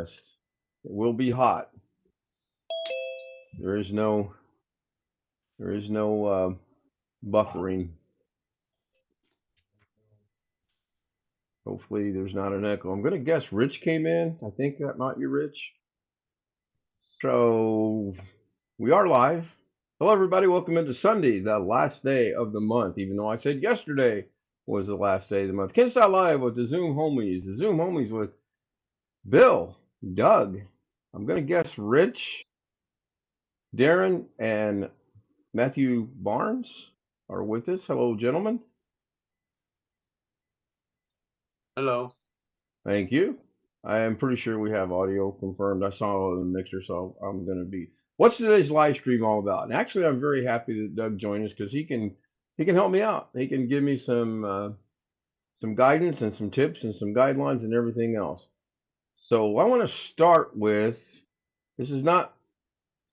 test. It will be hot. There is no buffering. Hopefully there's not an echo. I'm going to guess Rich came in. I think that might be Rich. So we are live. Hello, everybody. Welcome into Sunday, the last day of the month, even though I said yesterday was the last day of the month. Ken Style Live with the Zoom homies. The Zoom homies with Bill, Doug. I'm going to guess Rich, Darren, and Matthew Barnes are with us. Hello, gentlemen. Hello. Thank you. I am pretty sure we have audio confirmed. I saw the mixer, so I'm going to be. What's today's live stream all about? And actually, I'm very happy that Doug joined us because he can help me out. He can give me some guidance and some tips and some guidelines and everything else. So I want to start with, this is not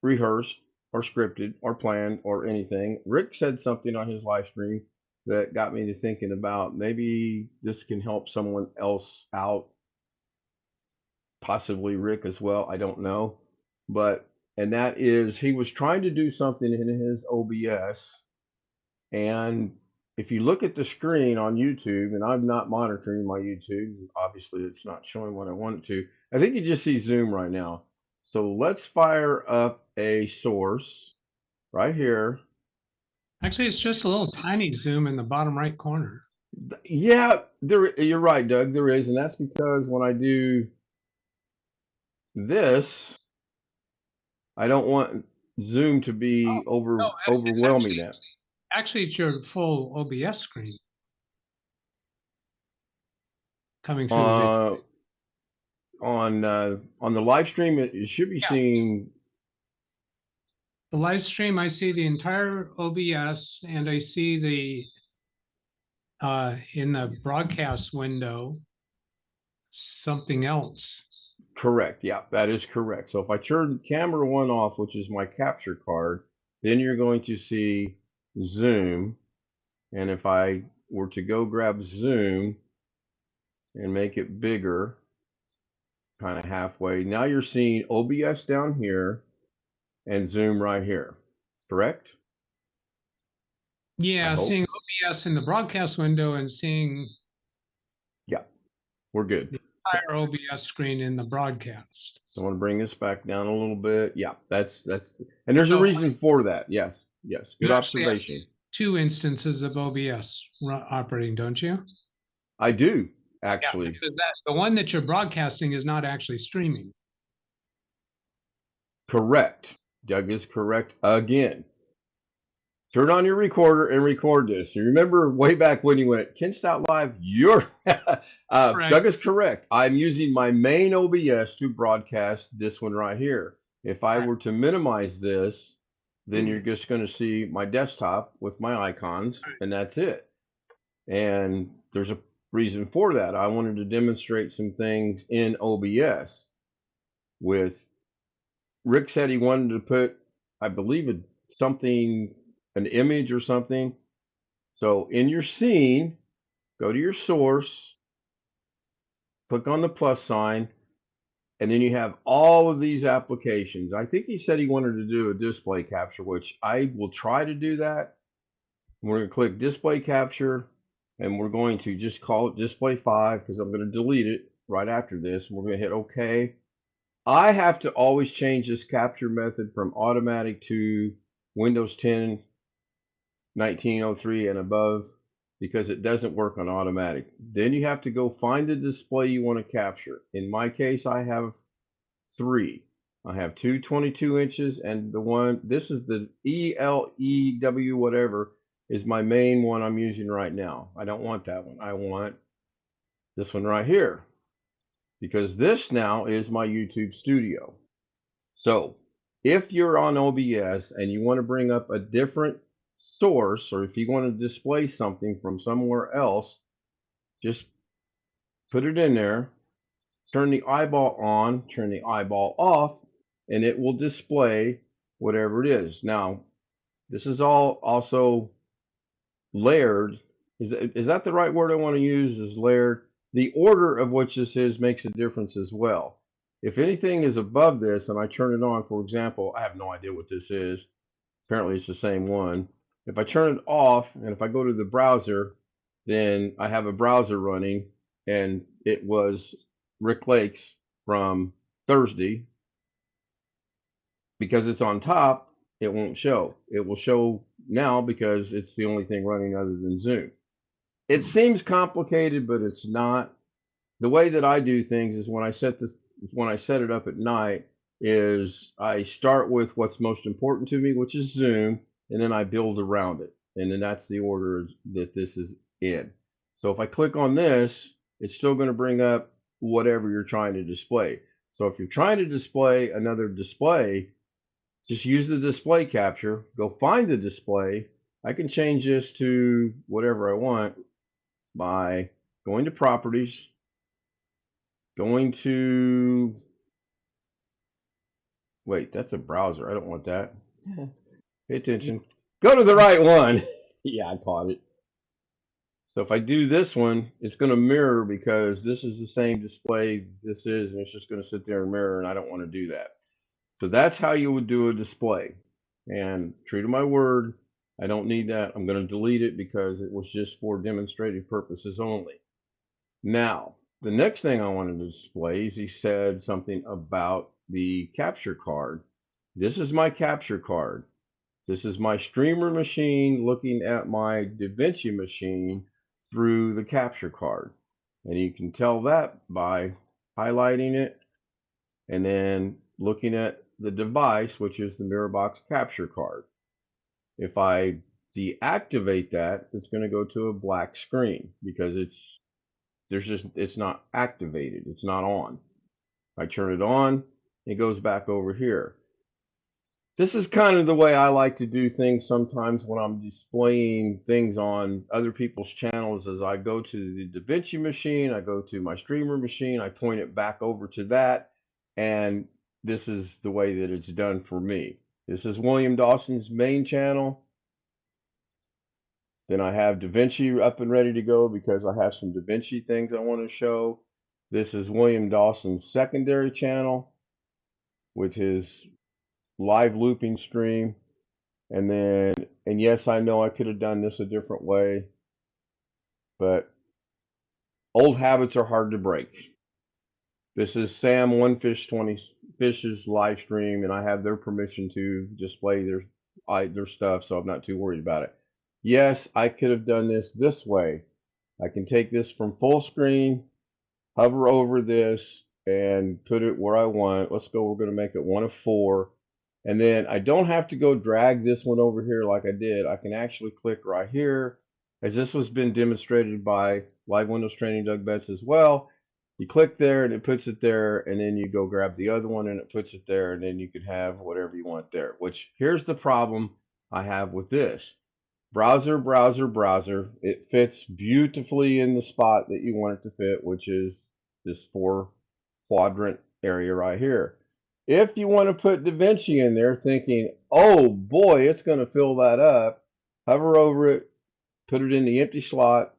rehearsed or scripted or planned or anything. Rick said something on his live stream that got me to thinking about maybe this can help someone else out, possibly Rick as well. I don't know. And that is, he was trying to do something in his OBS. And if you look at the screen on YouTube, and I'm not monitoring my YouTube, obviously it's not showing what I want it to. I think you just see Zoom right now. So let's fire up a source right here. Actually, it's just a little tiny zoom in the bottom right corner. Yeah, you're right, Doug. There is, and that's because when I do this, I don't want Zoom to be overwhelming that. Actually, it's your full OBS screen coming through the video. On the live stream, it should be seeing. The live stream, I see the entire OBS, and I see the in the broadcast window something else. Correct. Yeah, that is correct. So if I turn camera 1 off, which is my capture card, then you're going to see Zoom. And if I were to go grab Zoom and make it bigger, kind of halfway, now you're seeing OBS down here and Zoom right here, correct? Yeah, seeing OBS in the broadcast window and seeing. Yeah, we're good. The entire OBS screen in the broadcast. So I want to bring this back down a little bit. Yeah, that's, and there's a reason for that. Yes, good observation. 2 instances of OBS operating, don't you? I do, actually. Yeah, because the one that you're broadcasting is not actually streaming. Correct. Doug is correct again. Turn on your recorder and record this. You remember way back when you went, Ken Stout Live, you're Doug is correct. I'm using my main OBS to broadcast this one right here. If I were to minimize this, then you're just going to see my desktop with my icons, and that's it. And there's a reason for that. I wanted to demonstrate some things in OBS. Rick said he wanted to put, I believe, an image or something. So in your scene, go to your source, click on the plus sign, and then you have all of these applications. I think he said he wanted to do a display capture, which I will try to do that. We're going to click display capture, and we're going to just call it display 5 because I'm going to delete it right after this. And we're going to hit OK. I have to always change this capture method from automatic to Windows 10 1903 and above because it doesn't work on automatic. Then you have to go find the display you want to capture. In my case, I have 3. I have 2 22 inches, and this is the ELEW whatever is my main one I'm using right now. I don't want that one. I want this one right here because this now is my YouTube studio. So if you're on OBS and you want to bring up a different source, or if you want to display something from somewhere else, just put it in there, turn the eyeball on, turn the eyeball off, and it will display whatever it is. Now, this is all also layered. Is that the right word I want to use? Is layered. The order of which this is makes a difference as well. If anything is above this and I turn it on, for example, I have no idea what this is. Apparently it's the same one. If I turn it off and if I go to the browser, then I have a browser running and it was Rick Lakes from Thursday. Because it's on top, it won't show. It will show now because it's the only thing running other than Zoom. It seems complicated, but it's not. The way that I do things is when I set it up at night is I start with what's most important to me, which is Zoom, and then I build around it. And then that's the order that this is in. So if I click on this, it's still going to bring up whatever you're trying to display. So if you're trying to display another display, just use the display capture, go find the display. I can change this to whatever I want by going to properties, going to, wait, that's a browser. I don't want that. Pay attention. Go to the right one. Yeah, I caught it. So if I do this one, it's going to mirror because this is the same display this is, and it's just going to sit there and mirror, and I don't want to do that. So that's how you would do a display. And true to my word, I don't need that. I'm going to delete it because it was just for demonstrative purposes only. Now, the next thing I wanted to display is he said something about the capture card. This is my capture card. This is my streamer machine looking at my DaVinci machine through the capture card. And you can tell that by highlighting it and then looking at the device, which is the Mirrorbox capture card. If I deactivate that, it's going to go to a black screen because it's not activated. It's not on. If I turn it on, it goes back over here. This is kind of the way I like to do things sometimes when I'm displaying things on other people's channels. As I go to the DaVinci machine, I go to my streamer machine, I point it back over to that, and this is the way that it's done for me. This is William Dawson's main channel. Then I have DaVinci up and ready to go because I have some DaVinci things I want to show. This is William Dawson's secondary channel with his live looping stream. And yes, I know I could have done this a different way, but old habits are hard to break. This is Sam One Fish 20 Fish's live stream, and I have their permission to display their stuff, so I'm not too worried about it. Yes, I could have done this way. I can take this from full screen, hover over this, and put it where I want. Let's go, we're going to make it 1 of 4. And then I don't have to go drag this one over here like I did. I can actually click right here, as this was been demonstrated by Live Windows Training Doug Betts as well. You click there and it puts it there, and then you go grab the other one and it puts it there, and then you could have whatever you want there. Which, here's the problem I have with this. Browser, browser, browser. It fits beautifully in the spot that you want it to fit, which is this 4-quadrant area right here. If you want to put DaVinci in there thinking, oh boy, it's going to fill that up, hover over it, put it in the empty slot,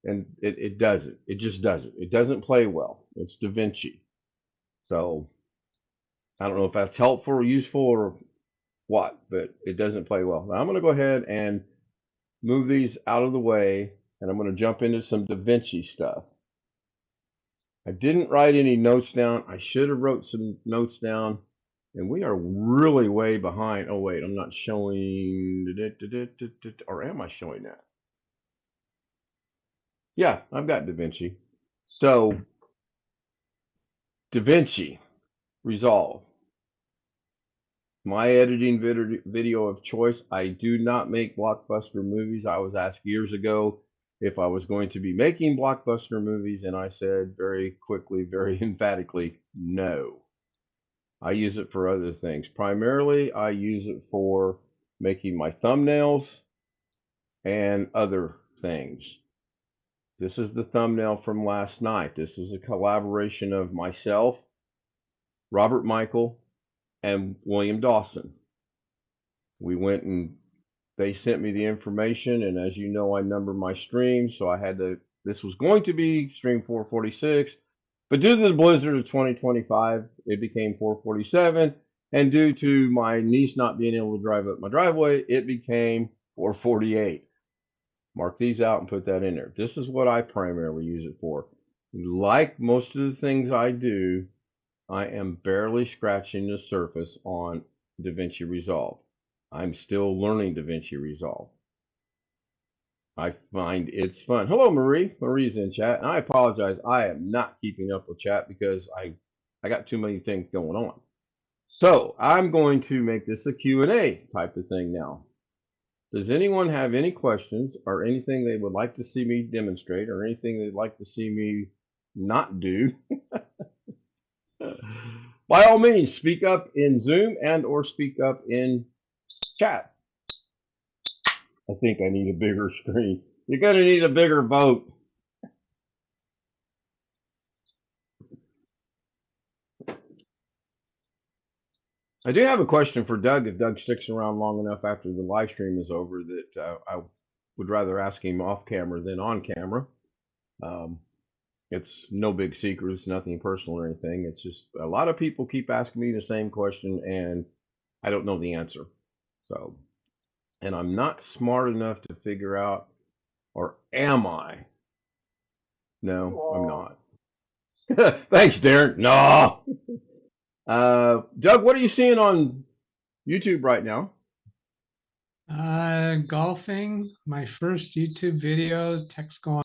and it doesn't. It just doesn't. It doesn't play well. It's DaVinci. So I don't know if that's helpful or useful or what, but it doesn't play well. Now I'm going to go ahead and move these out of the way, and I'm going to jump into some DaVinci stuff. I didn't write any notes down. I should have wrote some notes down, and we are really way behind. Oh wait, I'm not showing, or am I showing that? Yeah, I've got DaVinci. So DaVinci Resolve, my editing video of choice. I do not make blockbuster movies. I was asked years ago if I was going to be making blockbuster movies, and I said very quickly, very emphatically, no. I use it for other things. Primarily, I use it for making my thumbnails and other things. This is the thumbnail from last night. This was a collaboration of myself, Robert Michael, and William Dawson. We went and they sent me the information, and as you know, I number my streams, so I had to, this was going to be stream 446. But due to the blizzard of 2025, it became 447. And due to my niece not being able to drive up my driveway, it became 448. Mark these out and put that in there. This is what I primarily use it for. Like most of the things I do, I am barely scratching the surface on DaVinci Resolve. I'm still learning DaVinci Resolve. I find it's fun. Hello, Marie. Marie's in chat. And I apologize. I am not keeping up with chat because I got too many things going on. So I'm going to make this a Q&A type of thing now. Does anyone have any questions or anything they would like to see me demonstrate or anything they'd like to see me not do? By all means, speak up in Zoom and or speak up in chat. I think I need a bigger screen. You're going to need a bigger boat. I do have a question for Doug, if Doug sticks around long enough after the live stream is over, that I would rather ask him off camera than on camera. It's no big secret. It's nothing personal or anything. It's just a lot of people keep asking me the same question, and I don't know the answer. So, and I'm not smart enough to figure out, or am I? No, I'm not. Thanks, Darren. No. Doug, what are you seeing on YouTube right now? Golfing, my first YouTube video, text going.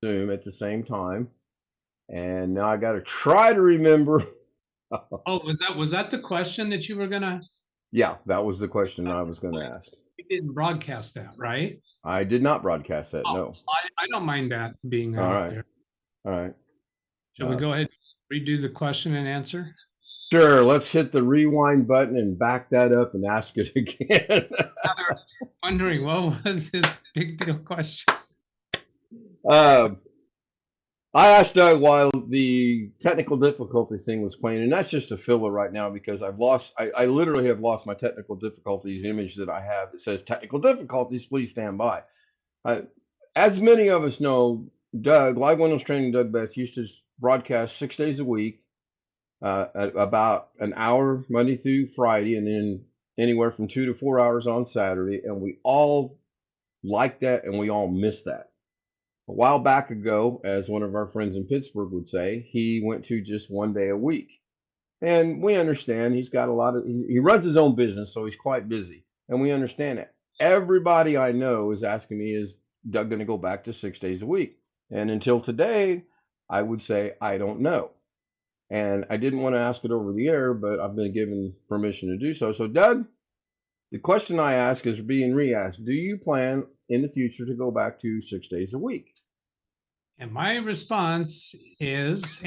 Zoom at the same time, and now I got to try to remember. Oh, was that the question that you were gonna? Yeah, that was the question I was going to ask. You didn't broadcast that, right? I did not broadcast that. Oh, No. I don't mind that being All out right. there. All right. Shall we go ahead and redo the question and answer? Sure. Let's hit the rewind button and back that up and ask it again. Now they're wondering, what was this big deal question? I asked Doug while the technical difficulties thing was playing, and that's just a filler right now because I literally have lost my technical difficulties image that I have that says technical difficulties, please stand by. As many of us know, Doug, Live Windows Training Doug Betts used to broadcast 6 days a week, at about an hour Monday through Friday, and then anywhere from 2 to 4 hours on Saturday, and we all liked that and we all missed that. A while back ago, as one of our friends in Pittsburgh would say, he went to just 1 day a week. And we understand he's got he runs his own business, so he's quite busy. And we understand that. Everybody I know is asking me, is Doug going to go back to 6 days a week? And until today, I would say, I don't know. And I didn't want to ask it over the air, but I've been given permission to do so. So, Doug, the question I ask is being re-asked. Do you plan in the future to go back to 6 days a week? And my response is,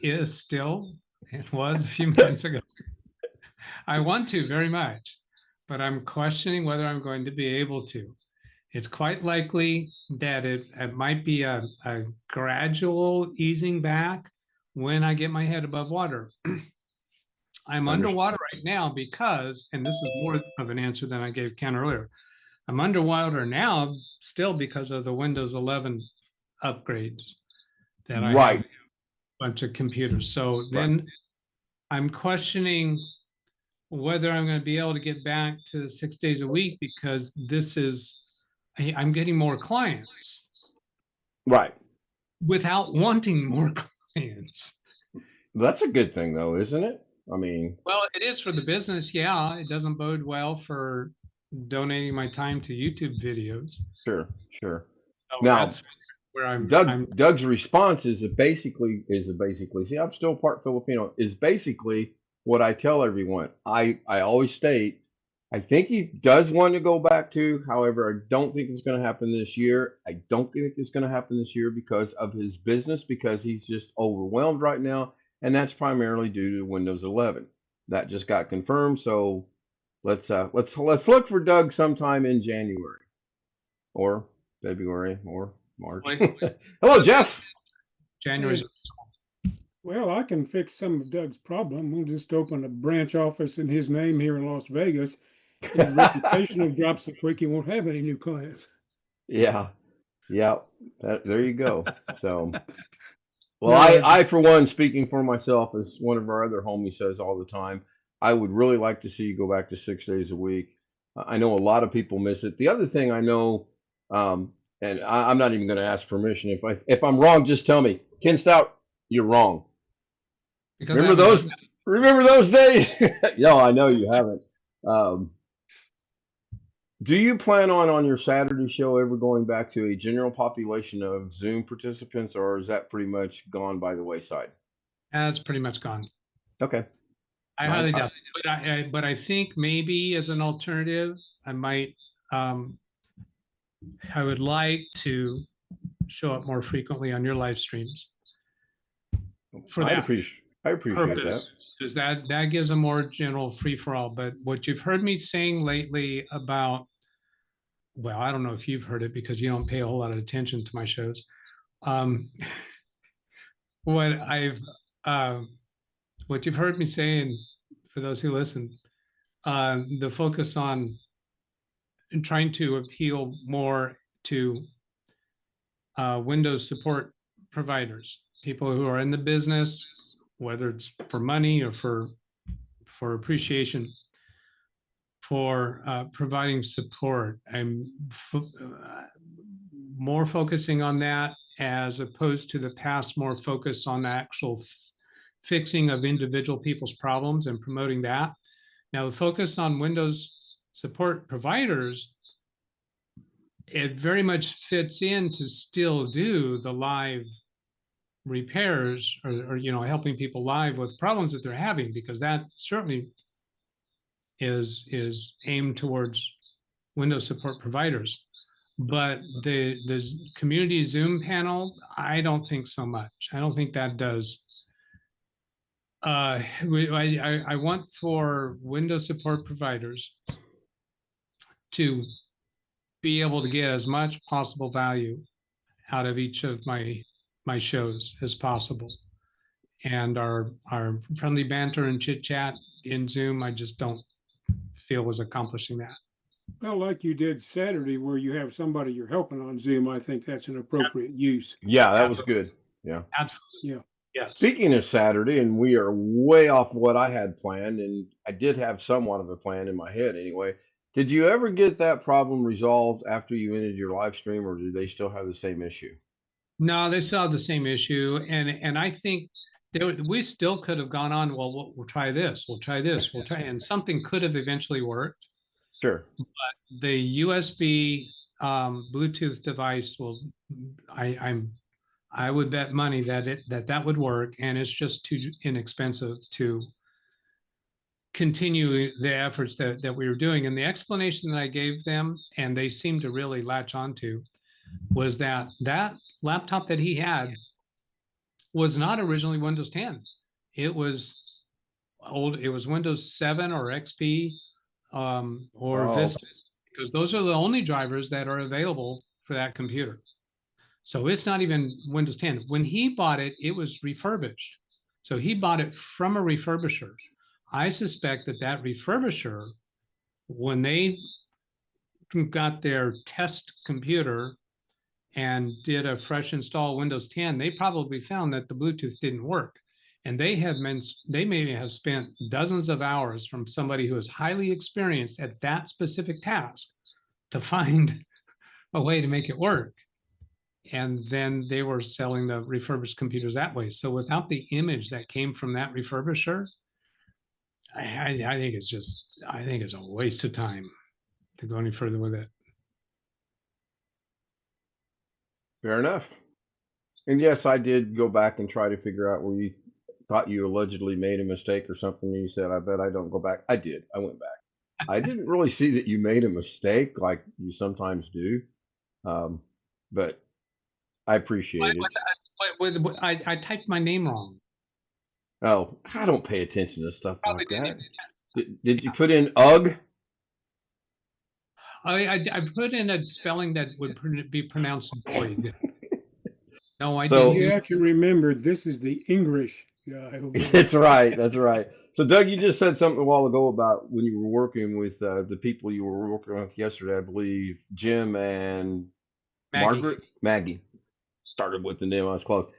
is still, and was a few months ago. I want to very much, but I'm questioning whether I'm going to be able to. It's quite likely that it might be a gradual easing back when I get my head above water. I'm underwater right now because, and this is more of an answer than I gave Ken earlier, I'm underwater now still because of the Windows 11 upgrades that I have a bunch of computers. So then I'm questioning whether I'm going to be able to get back to 6 days a week because I'm getting more clients. Right. Without wanting more clients. That's a good thing though, isn't it? I mean, Well, it is for the business. Yeah, it doesn't bode well for donating my time to YouTube videos. sure, sure. So Now, that's where I'm Doug's response is basically, see, I'm still part Filipino, is basically what I tell everyone. I always state, I think he does want to go back to, however, I don't think it's going to happen this year. I don't think it's going to happen this year because of his business, because he's just overwhelmed right now, and that's primarily due to Windows 11. That just got confirmed, so let's look for Doug sometime in January or February or March. like Hello, Jeff. January's. Well, I can fix some of Doug's problem. We'll just open a branch office in his name here in Las Vegas. His reputation will drop so quick he won't have any new clients. Yeah, yeah. There you go. So, well, I for one, speaking for myself, as one of our other homies says all the time, I would really like to see you go back to 6 days a week. I know a lot of people miss it. The other thing I know, and I'm not even going to ask permission. If I'm wrong, just tell me. Ken Stout, you're wrong. Because Remember those? Remember those days? No, I know you haven't. Um, do you plan on your Saturday show ever going back to a general population of Zoom participants, or is that pretty much gone by the wayside? That's pretty much gone. Okay. I highly doubt it. But I think maybe as an alternative, I might, I would like to show up more frequently on your live streams for I that appreciate that. purpose, because that gives a more general free for all. But what you've heard me saying lately about, well, I don't know if you've heard it because you don't pay a whole lot of attention to my shows. What I've what you've heard me saying, for those who listen, the focus on trying to appeal more to Windows support providers, people who are in the business, whether it's for money or for appreciation, for providing support. I'm more focusing on that as opposed to the past, more focus on the actual fixing of individual people's problems and promoting that. Now, the focus on Windows support providers, it very much fits in to still do the live repairs or helping people live with problems that they're having, because that certainly is aimed towards Windows support providers. But the community Zoom panel, I don't think so much. I don't think that does. I want for Windows support providers to be able to get as much possible value out of each of my shows as possible. And our friendly banter and chit chat in Zoom, I just don't feel was accomplishing that. Well, like you did Saturday, where you have somebody you're helping on Zoom, I think that's an appropriate use. Yeah, that was good. Yeah. Absolutely. Yeah. Yes. Speaking of Saturday, and we are way off what I had planned, and I did have somewhat of a plan in my head anyway. Did you ever get that problem resolved after you ended your live stream, or do they still have the same issue? No, they still have the same issue, and I think we still could have gone on. Well, we'll try this. We'll try this. We'll try, and something could have eventually worked. Sure. But the USB Bluetooth device will. I would bet money that would work, and it's just too inexpensive to continue the efforts that we were doing. And the explanation that I gave them, and they seemed to really latch onto, was that laptop that he had was not originally Windows 10. It was old. It was Windows 7 or XP or Vista, because those are the only drivers that are available for that computer. So it's not even Windows 10. When he bought it, it was refurbished. So he bought it from a refurbisher. I suspect that refurbisher, when they got their test computer and did a fresh install Windows 10, they probably found that the Bluetooth didn't work. And they may have spent dozens of hours from somebody who is highly experienced at that specific task to find a way to make it work. And then they were selling the refurbished computers that way. So without the image that came from that refurbisher, I think it's just, I think it's a waste of time to go any further with it. Fair enough. And yes, I did go back and try to figure out where you thought you allegedly made a mistake or something. And you said, I bet I don't go back. I did. I went back. I didn't really see that you made a mistake like you sometimes do. But I appreciate it. I typed my name wrong. Oh, I don't pay attention to stuff Probably like didn't that. even. Did you put in UG? I put in a spelling that would be pronounced void. No, I So- didn't. You have to remember, this is the English guy. over there. That's right. That's right. So, Doug, you just said something a while ago about when you were working with the people you were working with yesterday, I believe, Jim and Maggie. Maggie. Started with the name. I was close.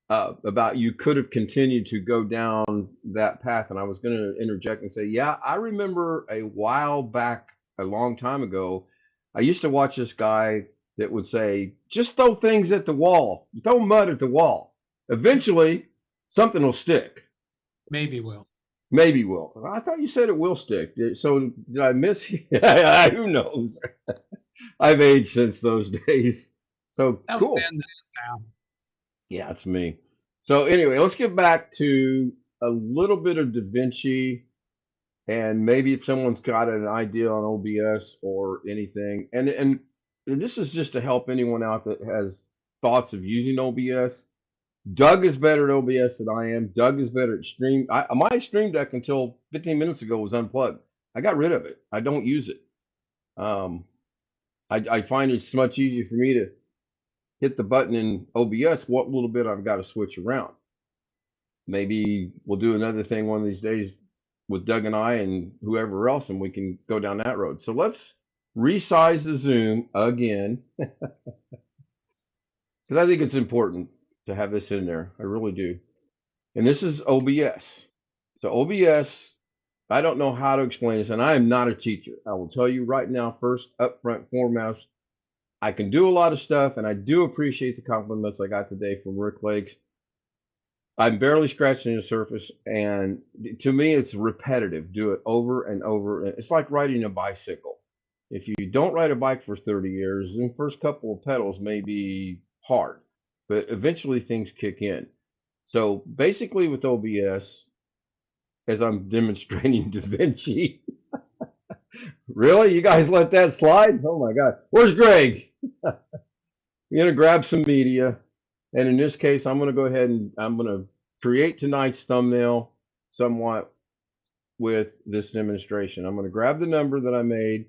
About you could have continued to go down that path. And I was going to interject and say, yeah, I remember a while back, a long time ago, I used to watch this guy that would say, just throw things at the wall, throw mud at the wall. Eventually, something will stick. Maybe will. Maybe will. I thought you said it will stick. So did I miss? Who knows? I've aged since those days. So That cool. was then, this is now. Yeah, it's me. So anyway, let's get back to a little bit of Da Vinci, and maybe if someone's got an idea on OBS or anything, and this is just to help anyone out that has thoughts of using OBS. Doug is better at OBS than I am. Doug is better at Stream. My Stream Deck until 15 minutes ago was unplugged. I got rid of it. I don't use it. I find it's much easier for me to hit the button in OBS, what little bit I've got to switch around. Maybe we'll do another thing one of these days with Doug and I and whoever else, and we can go down that road. So let's resize the Zoom again, because I think it's important to have this in there. I really do. And this is OBS. So OBS, I don't know how to explain this, and I am not a teacher. I will tell you right now, first, up front, foremost, I can do a lot of stuff, and I do appreciate the compliments I got today from Rick Lakes. I'm barely scratching the surface, and to me, it's repetitive. Do it over and over. It's like riding a bicycle. If you don't ride a bike for 30 years, the first couple of pedals may be hard, but eventually things kick in. So basically with OBS, as I'm demonstrating Da Vinci, really? You guys let that slide? Oh my God. Where's Greg? You're going to grab some media. And in this case, I'm going to go ahead and I'm going to create tonight's thumbnail somewhat with this demonstration. I'm going to grab the number that I made.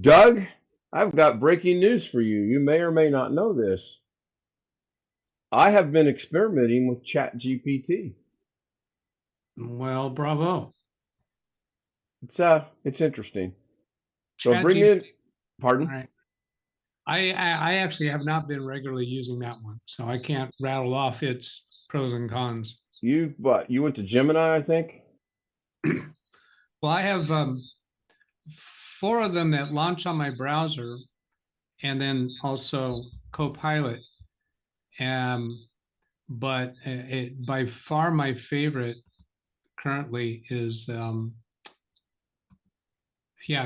Doug, I've got breaking news for you. You may or may not know this. I have been experimenting with ChatGPT. Well, bravo. It's interesting. So bring in, pardon? All right. I actually have not been regularly using that one, so I can't rattle off its pros and cons. You went to Gemini, I think? Well, I have 4 of them that launch on my browser, and then also Copilot. But by far my favorite currently is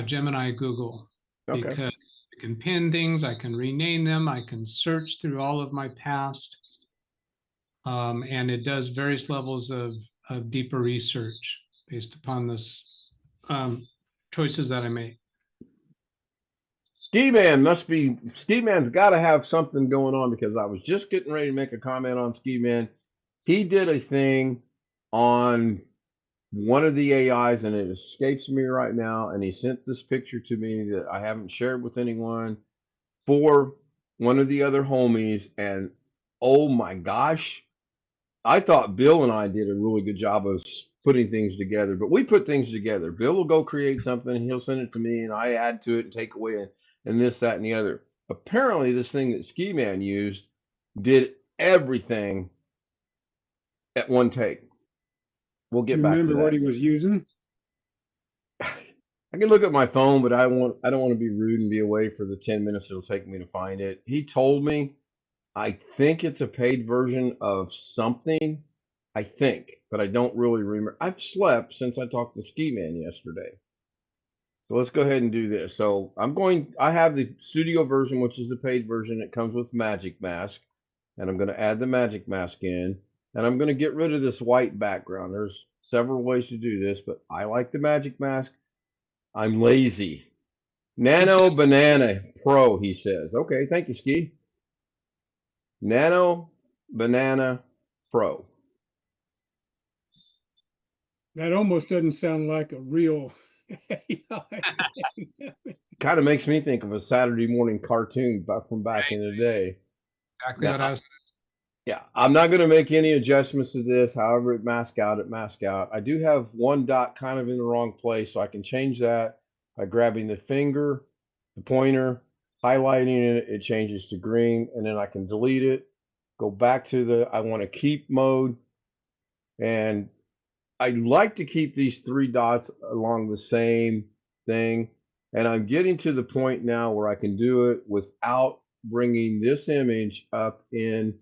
Gemini Google. Okay. Because I can pin things, I can rename them, I can search through all of my past, and it does various levels of deeper research based upon this choices that I make. Ski Man's got to have something going on, because I was just getting ready to make a comment on Ski Man. He did a thing on one of the AIs, and it escapes me right now, and he sent this picture to me that I haven't shared with anyone, for one of the other homies, and oh my gosh, I thought Bill and I did a really good job of putting things together, but we put things together. Bill will go create something, and he'll send it to me, and I add to it and take away and this, that, and the other. Apparently, this thing that Ski Man used did everything at one take. We'll get back to that. Remember what he was using? I can look at my phone, but I don't want to be rude and be away for the 10 minutes it'll take me to find it. He told me, I think it's a paid version of something, I think, but I don't really remember. I've slept since I talked to Ski Man yesterday. So let's go ahead and do this. So I have the studio version, which is the paid version. It comes with Magic Mask, and I'm going to add the Magic Mask in, and I'm going to get rid of this white background. There's several ways to do this, but I like the Magic Mask. I'm lazy. Nano says- Banana Pro, he says. Okay, thank you, Ski. Nano Banana Pro. That almost doesn't sound like a real AI. Kind of makes me think of a Saturday morning cartoon from back in the day. Exactly what I was. Yeah, I'm not going to make any adjustments to this. However it masks out, it masks out. I do have one dot kind of in the wrong place, so I can change that by grabbing the finger, the pointer, highlighting it. It changes to green, and then I can delete it, go back to the I want to keep mode, and I like to keep these three dots along the same thing. And I'm getting to the point now where I can do it without bringing this image up in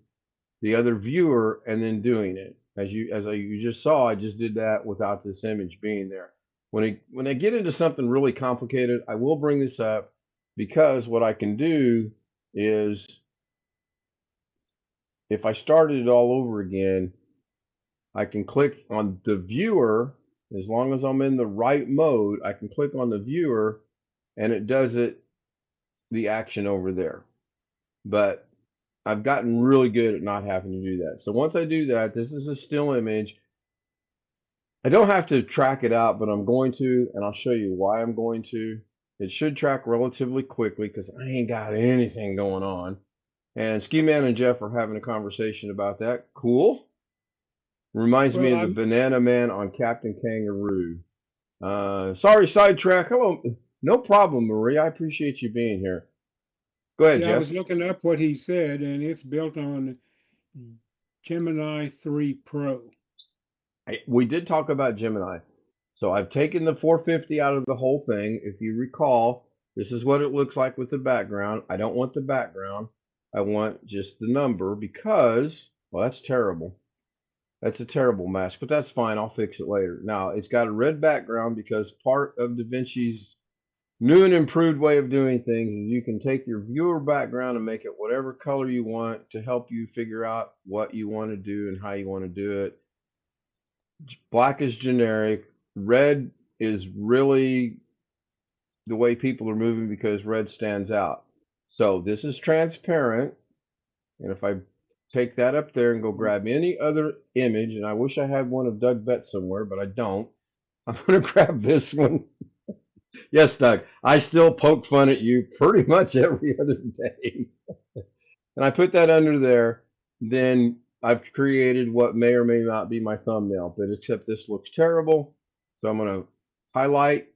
the other viewer and then doing it. You just saw, I just did that without this image being there. When I get into something really complicated, I will bring this up, because what I can do is, if I started it all over again, I can click on the viewer. As long as I'm in the right mode, I can click on the viewer and it does the action over there. But I've gotten really good at not having to do that. So once I do that, this is a still image. I don't have to track it out, but I'm going to, and I'll show you why I'm going to. It should track relatively quickly because I ain't got anything going on. And Ski Man and Jeff are having a conversation about that. Cool. Reminds me of the Banana Man on Captain Kangaroo. Sorry, sidetrack. Hello. No problem, Marie. I appreciate you being here. Go ahead, Yeah, I Jeff. was looking up what he said, and it's built on Gemini 3 Pro. We did talk about Gemini. So I've taken the 450 out of the whole thing. If you recall, this is what it looks like with the background. I don't want the background. I want just the number because, well, that's terrible. That's a terrible mask, but that's fine. I'll fix it later. Now, it's got a red background because part of DaVinci's new and improved way of doing things is you can take your viewer background and make it whatever color you want to help you figure out what you want to do and how you want to do it. Black is generic. Red is really the way people are moving because red stands out. So this is transparent. And if I take that up there and go grab any other image, and I wish I had one of Doug Betts somewhere, but I don't. I'm going to grab this one. Yes, Doug, I still poke fun at you pretty much every other day. And I put that under there. Then I've created what may or may not be my thumbnail, but except this looks terrible. So I'm going to highlight.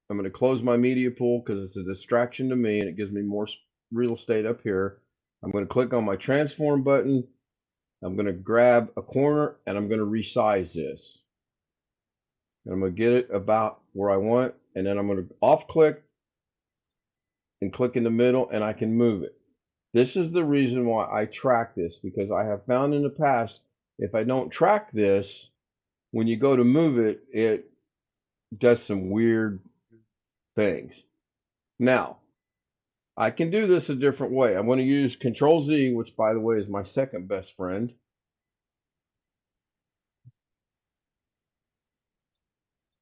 I'm going to close my media pool because it's a distraction to me and it gives me more real estate up here. I'm going to click on my transform button. I'm going to grab a corner and I'm going to resize this. And I'm going to get it about where I want. And then I'm going to off click and click in the middle and I can move it. This is the reason why I track this, because I have found in the past, if I don't track this, when you go to move it, it does some weird things. Now, I can do this a different way. I'm going to use Control Z, which by the way is my second best friend.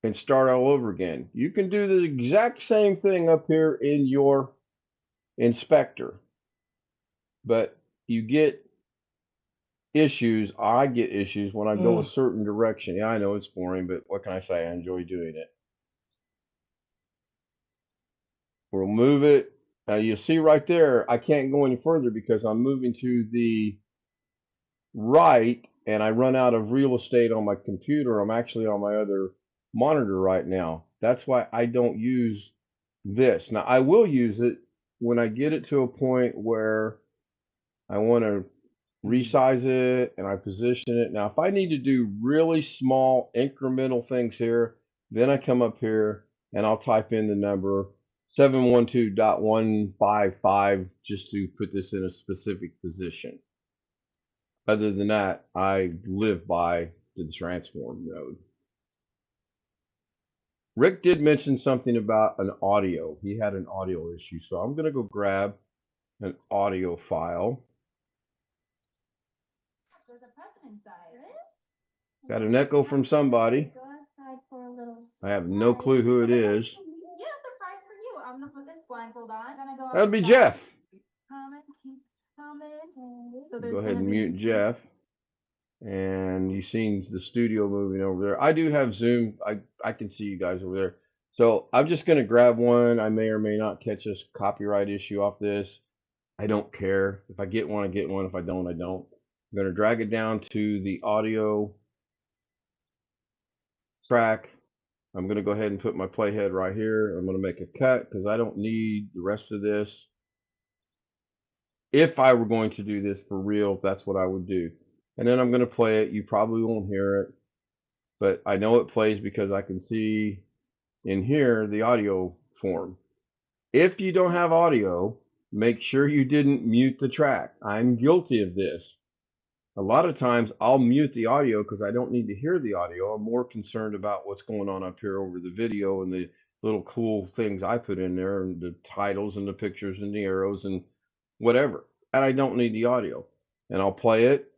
And start all over again. You can do the exact same thing up here in your inspector, but you get issues. I get issues when I go a certain direction. Yeah, I know it's boring, but what can I say? I enjoy doing it. We'll move it. You'll see right there, I can't go any further because I'm moving to the right and I run out of real estate on my computer. I'm actually on my other monitor right now. That's why I don't use this. Now, I will use it when I get it to a point where I want to resize it and I position it. Now, if I need to do really small incremental things here, then I come up here and I'll type in the number 712.155 just to put this in a specific position. Other than that, I live by the transform node. Rick did mention something about an audio. He had an audio issue, so I'm going to go grab an audio file. There's a present inside. Got an echo from somebody. Go outside for a little I have no clue who it is. Yeah, surprise for you. I'm gonna put this blindfold on. I'm gonna go That'd be outside. Jeff. Comment, keep comment. So Go there's ahead gonna and be mute Jeff. And you've seen the studio moving over there. I do have Zoom. I can see you guys over there. So I'm just going to grab one. I may or may not catch a copyright issue off this. I don't care. If I get one, I get one. If I don't, I don't. I'm going to drag it down to the audio track. I'm going to go ahead and put my playhead right here. I'm going to make a cut because I don't need the rest of this. If I were going to do this for real, that's what I would do. And then I'm going to play it. You probably won't hear it, but I know it plays because I can see in here the audio form. If you don't have audio, make sure you didn't mute the track. I'm guilty of this. A lot of times I'll mute the audio because I don't need to hear the audio. I'm more concerned about what's going on up here over the video and the little cool things I put in there and the titles and the pictures and the arrows and whatever. And I don't need the audio. And I'll play it.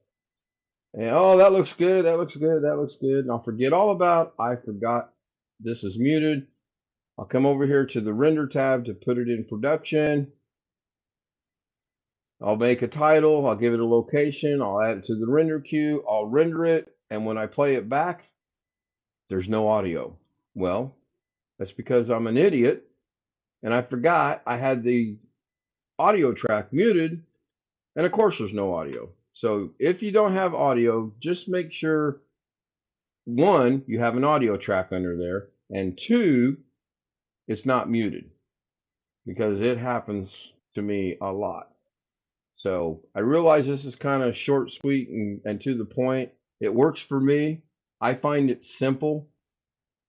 And oh, that looks good, that looks good, that looks good. And I'll forget all about, I forgot this is muted. I'll come over here to the render tab to put it in production. I'll make a title, I'll give it a location, I'll add it to the render queue, I'll render it, and when I play it back, there's no audio. Well, that's because I'm an idiot and I forgot I had the audio track muted, and of course there's no audio. So if you don't have audio, just make sure, one, you have an audio track under there, and two, it's not muted, because it happens to me a lot. So I realize this is kind of short, sweet, and to the point. It works for me. I find it simple,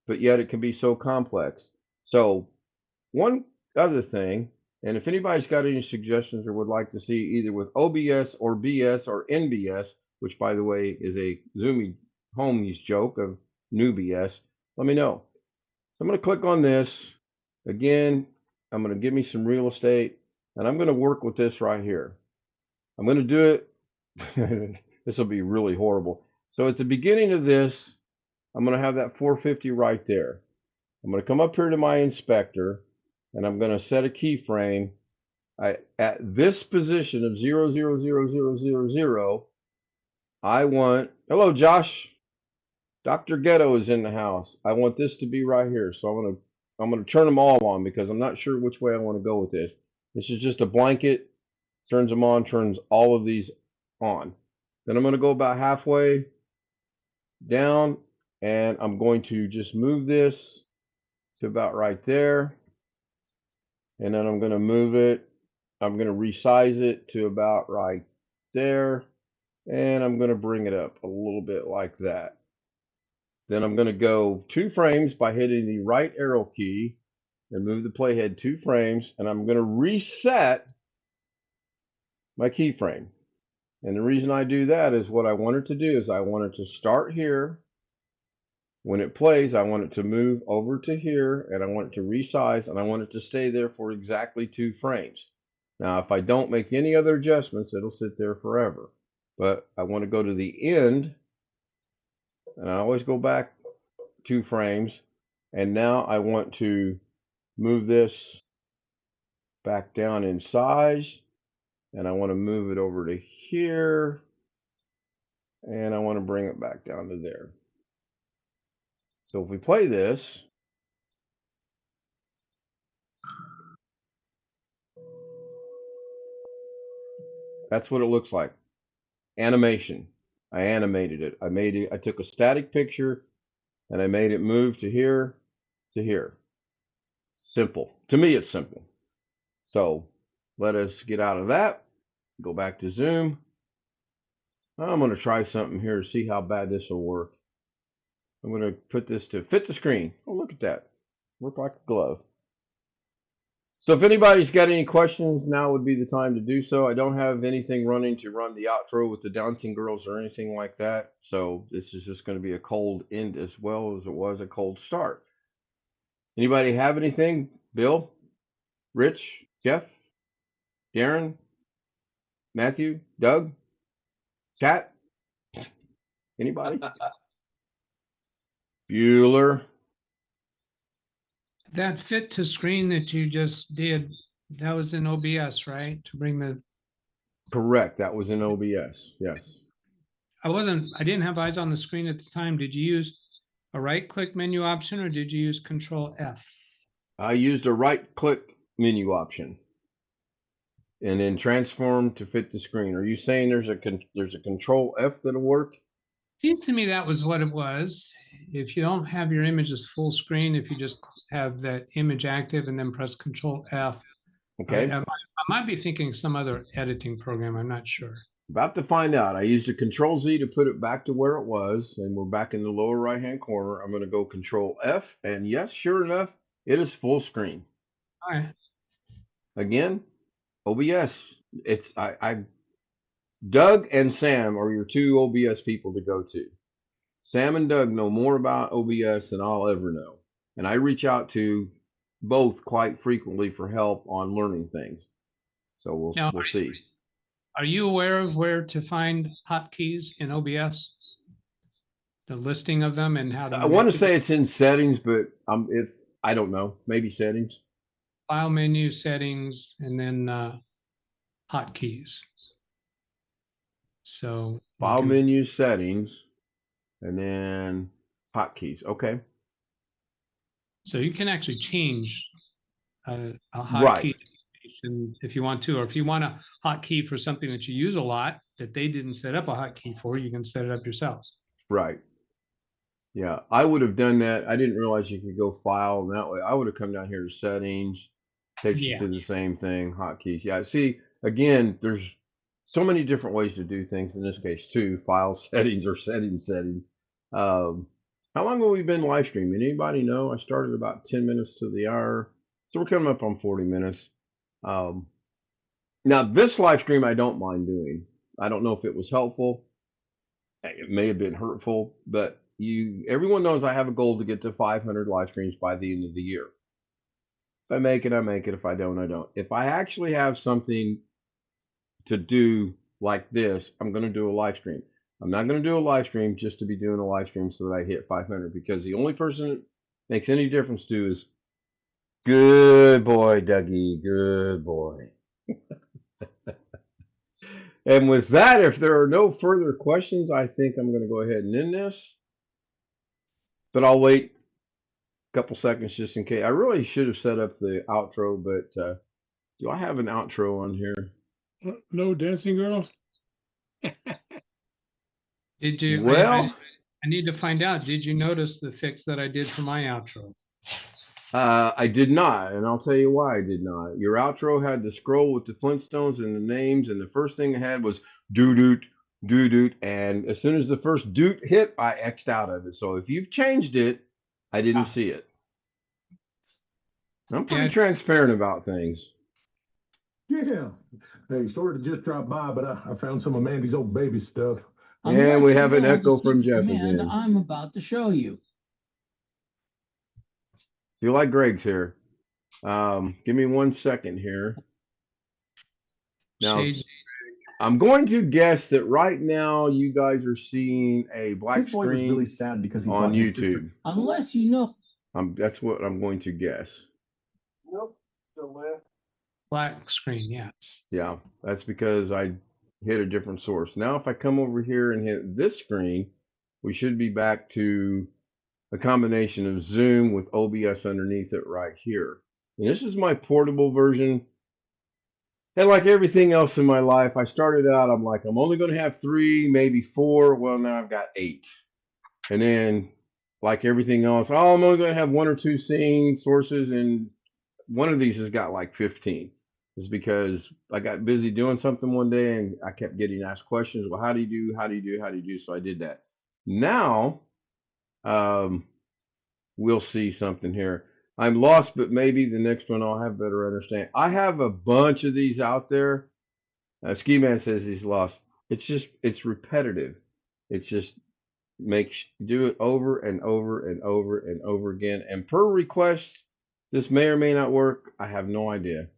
but yet it can be so complex. So one other thing, and if anybody's got any suggestions or would like to see either with OBS or BS or NBS, which by the way is a Zoomy homies joke of new BS, let me know. I'm going to click on this. Again, I'm going to give me some real estate, and I'm going to work with this right here. I'm going to do it. This will be really horrible. So at the beginning of this, I'm going to have that 450 right there. I'm going to come up here to my inspector, and I'm going to set a keyframe at this position of 0, 0, 0, 0, 0, 0. I want, hello, Josh. Dr. Ghetto is in the house. I want this to be right here. So I'm going to turn them all on because I'm not sure which way I want to go with this. This is just a blanket. Turns them on, turns all of these on. Then I'm going to go about halfway down, and I'm going to just move this to about right there. And then I'm going to move it. I'm going to resize it to about right there. And I'm going to bring it up a little bit like that. Then I'm going to go 2 frames by hitting the right arrow key and move the playhead 2 frames. And I'm going to reset my keyframe. And the reason I do that is what I want it to do is I want it to start here. When it plays, I want it to move over to here, and I want it to resize, and I want it to stay there for exactly 2 frames. Now, if I don't make any other adjustments, it'll sit there forever. But I want to go to the end, and I always go back 2 frames. And now I want to move this back down in size, and I want to move it over to here, and I want to bring it back down to there. So if we play this, that's what it looks like. Animation. I animated it. I took a static picture and I made it move to here to here. Simple. To me, it's simple. So let us get out of that. Go back to Zoom. I'm going to try something here to see how bad this will work. I'm going to put this to fit the screen. Oh, look at that. Look like a glove. So if anybody's got any questions, now would be the time to do so. I don't have anything running to run the outro with the dancing girls or anything like that. So this is just going to be a cold end as well as it was a cold start. Anybody have anything? Bill, Rich, Jeff, Darren, Matthew, Doug, Kat? Anybody? Bueller? That fit to screen that you just did, that was in OBS, right? To bring the, Correct. That was in OBS. Yes. I didn't have eyes on the screen at the time. Did you use a right-click menu option or did you use Control F? I used a right-click menu option and then transform to fit the screen. Are you saying there's a Control F that'll work? Seems to me that was what it was. If you don't have your images full screen, if you just have that image active and then press Control F. Okay. I might be thinking some other editing program. I'm not sure. About to find out. I used a Control Z to put it back to where it was, and we're back in the lower right-hand corner. I'm going to go Control F, and yes, sure enough, it is full screen. All right. Again, OBS. Doug and Sam are your two OBS people to go to. Sam and Doug know more about OBS than I'll ever know, and I reach out to both quite frequently for help on learning things. So we'll see. Are you aware of where to find hotkeys in OBS? The listing of them and how to. I want to say it's in settings, but I don't know. Maybe settings. File menu, settings, and then hotkeys. So File menu, settings, and then hotkeys. Okay. So you can actually change a Right. hotkey if you want to, or if you want a hotkey for something that you use a lot that they didn't set up a hotkey for, you can set it up yourself. Right. Yeah, I would have done that. I didn't realize you could go file and that way. I would have come down here to settings, takes you Yeah. to the same thing, hotkeys. Yeah, see, again, there's so many different ways to do things in this case too. File settings or settings. How long have we been live streaming? Anybody know? I started about 10 minutes to the hour. So we're coming up on 40 minutes. Now this live stream I don't mind doing. I don't know if it was helpful. It may have been hurtful, but everyone knows I have a goal to get to 500 live streams by the end of the year. If I make it, I make it. If I don't, I don't. If I actually have something to do like this, I'm going to do a live stream. I'm not going to do a live stream just to be doing a live stream so that I hit 500, because the only person it makes any difference to is good boy, Dougie, good boy. And with that, if there are no further questions, I think I'm going to go ahead and end this. But I'll wait a couple seconds just in case. I really should have set up the outro, but do I have an outro on here? No dancing girls? Did you? Well, I need to find out. Did you notice the fix that I did for my outro? I did not, and I'll tell you why I did not. Your outro had the scroll with the Flintstones and the names, and the first thing it had was doo-doot, doo-doot, and as soon as the first doot hit, I X'd out of it. So if you've changed it, I didn't see it. I'm pretty transparent about things. Yeah. Hey, sorry to just drop by, but I found some of Mandy's old baby stuff. And we have an echo from Jeff again. I'm about to show you. Feel like Greg's here. Give me 1 second here. Now, Shades. I'm going to guess that right now you guys are seeing a black This boy was screen really sad because he on thought his sister- YouTube. Unless you know. That's what I'm going to guess. Nope, still there. Black screen, yes. Yeah, that's because I hit a different source. Now, if I come over here and hit this screen, we should be back to a combination of Zoom with OBS underneath it right here. And this is my portable version. And like everything else in my life, I started out, I'm like, I'm only going to have 3, maybe 4. Well, now I've got 8. And then, like everything else, oh, I'm only going to have 1 or 2 scene sources, and one of these has got like 15. It's because I got busy doing something one day and I kept getting asked questions. Well, how do you do? How do you do? How do you do? So I did that. Now, we'll see something here. I'm lost, but maybe the next one I'll have better understand. I have a bunch of these out there. Ski Man says he's lost. It's repetitive. It's just do it over and over and over and over again. And per request, this may or may not work. I have no idea.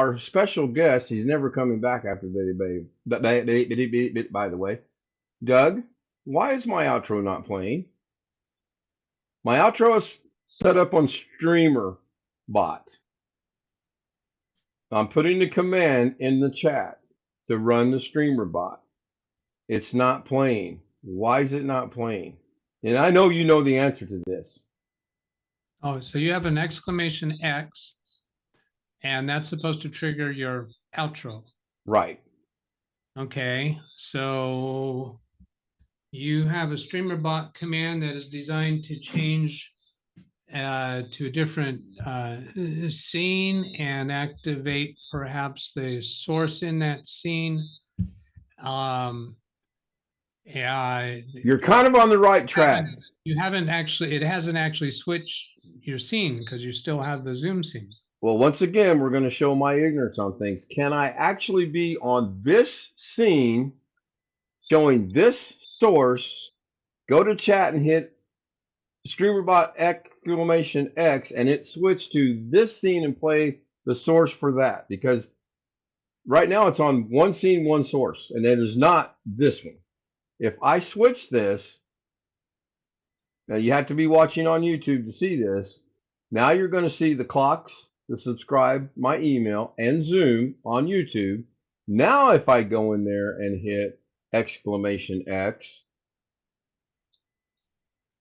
Our special guest, he's never coming back after Baby Baby. By the way, Doug, why is my outro not playing? My outro is set up on Streamer Bot. I'm putting the command in the chat to run the Streamer Bot. It's not playing. Why is it not playing? And I know you know the answer to this. Oh, so you have an exclamation X, and that's supposed to trigger your outro. Right. Okay, so you have a streamer bot command that is designed to change to a different scene and activate perhaps the source in that scene. Yeah, You're kind of on the right track. you haven't actually, it hasn't actually switched your scene because you still have the Zoom scene. Well, once again, we're going to show my ignorance on things. Can I actually be on this scene showing this source, go to chat and hit StreamerBot exclamation X, and it switched to this scene and play the source for that? Because right now it's on one scene, one source, and it is not this one. If I switch this, now you have to be watching on YouTube to see this. Now you're going to see the clocks, the subscribe, my email, and Zoom on YouTube. Now if I go in there and hit exclamation X,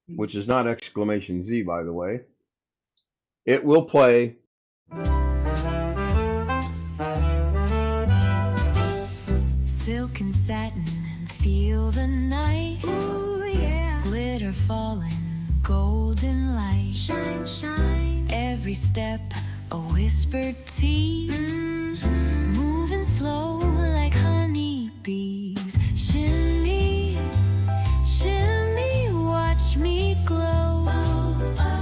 which is not exclamation Z, by the way, it will play. Silk and satin and feel the night. Ooh, yeah. Glitter falling, golden light. Shine, shine. Every step a whispered tease. Moving slow like honey bees. Shimmy, shimmy, watch me glow. Oh, oh.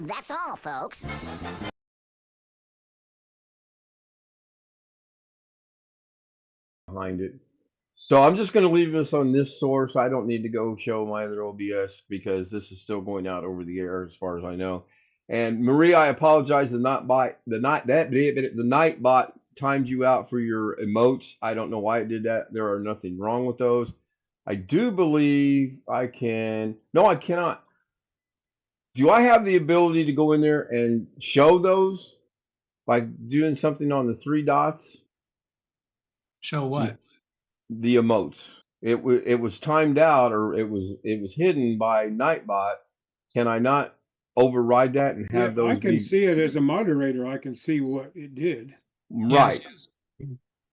That's all, folks. Behind it. So I'm just going to leave this on this source. I don't need to go show my other OBS because this is still going out over the air as far as I know. And Marie, I apologize. The Nightbot timed you out for your emotes. I don't know why it did that. There are nothing wrong with those. I do believe I can. No, I cannot. Do I have the ability to go in there and show those by doing something on the three dots? Show what? The emotes. It was timed out, or it was hidden by Nightbot. Can I not override that and have those? I can see it as a moderator. I can see what it did. Right. Yes,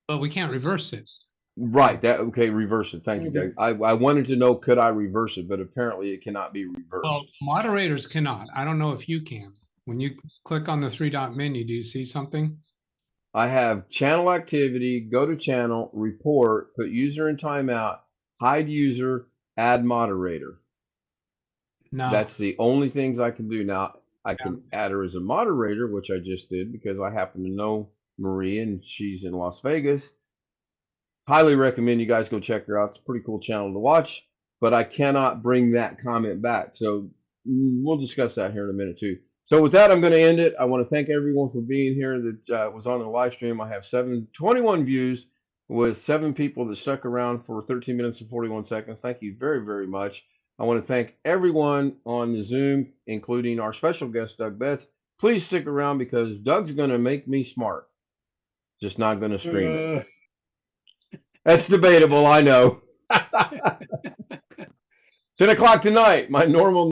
but we can't reverse it. Right. That okay. Reverse it. Thank you, Doug. I wanted to know, could I reverse it, but apparently it cannot be reversed. Well, moderators cannot. I don't know if you can. When you click on the three-dot menu, do you see something? I have channel activity, go to channel, report, put user in timeout, hide user, add moderator. No. That's the only things I can do. Now, I can add her as a moderator, which I just did because I happen to know Marie and she's in Las Vegas. Highly recommend you guys go check her out. It's a pretty cool channel to watch, but I cannot bring that comment back. So we'll discuss that here in a minute too. So with that, I'm going to end it. I want to thank everyone for being here that was on the live stream. I have 21 views with 7 people that stuck around for 13 minutes and 41 seconds. Thank you very, very much. I want to thank everyone on the Zoom, including our special guest, Doug Betts. Please stick around because Doug's going to make me smart. Just not going to scream it. That's debatable, I know. 10 o'clock tonight, my normal